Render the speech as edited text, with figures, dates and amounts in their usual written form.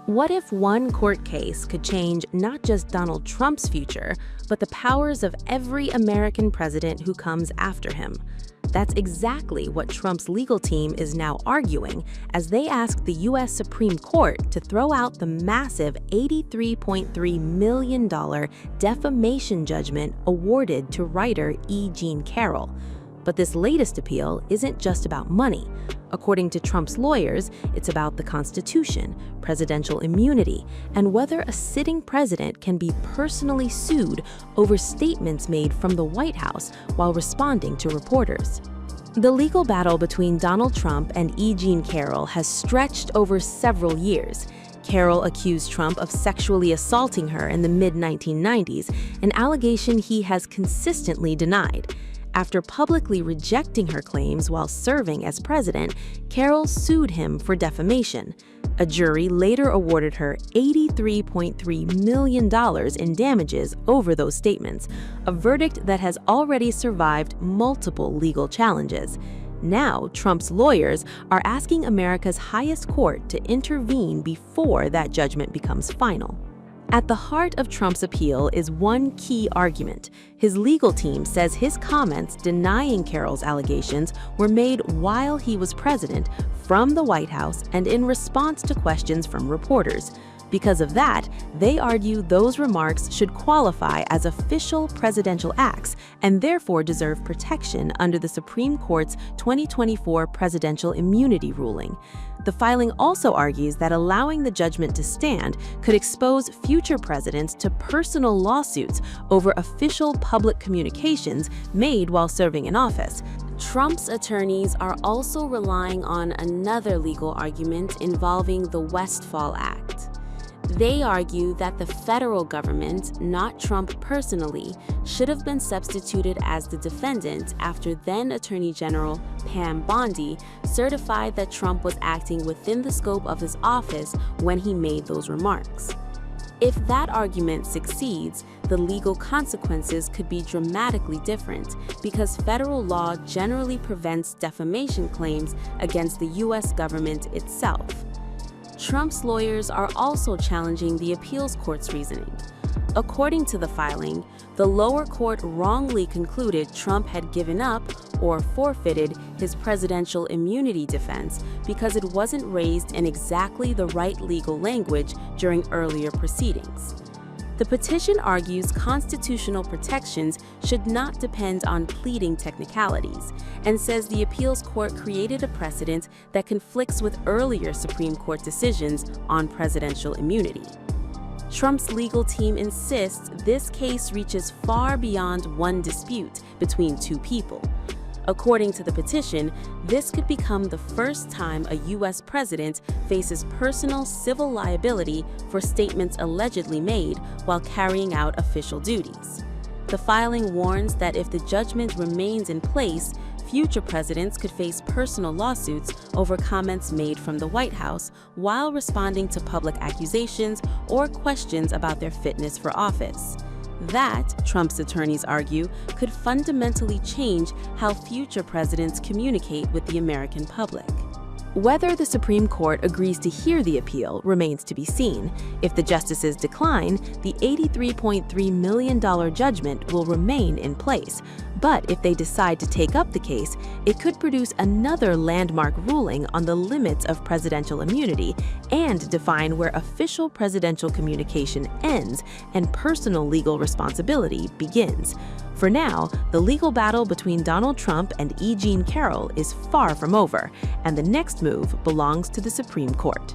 What if one court case could change not just Donald Trump's future, but the powers of every American president who comes after him? That's exactly what Trump's legal team is now arguing as they ask the U.S. Supreme Court to throw out the massive $83.3 million defamation judgment awarded to writer E. Carroll. But this latest appeal isn't just about money. According to Trump's lawyers, it's about the Constitution, presidential immunity, and whether a sitting president can be personally sued over statements made from the White House while responding to reporters. The legal battle between Donald Trump and E. Carroll has stretched over several years. Carroll accused Trump of sexually assaulting her in the mid-1990s, an allegation he has consistently denied. After publicly rejecting her claims while serving as president, Carroll sued him for defamation. A jury later awarded her $83.3 million in damages over those statements, a verdict that has already survived multiple legal challenges. Now, Trump's lawyers are asking America's highest court to intervene before that judgment becomes final. At the heart of Trump's appeal is one key argument. His legal team says his comments denying Carroll's allegations were made while he was president, from the White House, and in response to questions from reporters. Because of that, they argue those remarks should qualify as official presidential acts and therefore deserve protection under the Supreme Court's 2024 presidential immunity ruling. The filing also argues that allowing the judgment to stand could expose future presidents to personal lawsuits over official public communications made while serving in office. Trump's attorneys are also relying on another legal argument involving the Westfall Act. They argue that the federal government, not Trump personally, should have been substituted as the defendant after then Attorney General Pam Bondi certified that Trump was acting within the scope of his office when he made those remarks. If that argument succeeds, the legal consequences could be dramatically different because federal law generally prevents defamation claims against the U.S. government itself. Trump's lawyers are also challenging the appeals court's reasoning. According to the filing, the lower court wrongly concluded Trump had given up or forfeited his presidential immunity defense because it wasn't raised in exactly the right legal language during earlier proceedings. The petition argues constitutional protections should not depend on pleading technicalities and says the appeals court created a precedent that conflicts with earlier Supreme Court decisions on presidential immunity. Trump's legal team insists this case reaches far beyond one dispute between two people. According to the petition, this could become the first time a U.S. president faces personal civil liability for statements allegedly made while carrying out official duties. The filing warns that if the judgment remains in place, future presidents could face personal lawsuits over comments made from the White House while responding to public accusations or questions about their fitness for office. That, Trump's attorneys argue, could fundamentally change how future presidents communicate with the American public. Whether the Supreme Court agrees to hear the appeal remains to be seen. If the justices decline, the $83.3 million judgment will remain in place. But if they decide to take up the case, it could produce another landmark ruling on the limits of presidential immunity and define where official presidential communication ends and personal legal responsibility begins. For now, the legal battle between Donald Trump and E. Carroll is far from over, and the next move belongs to the Supreme Court.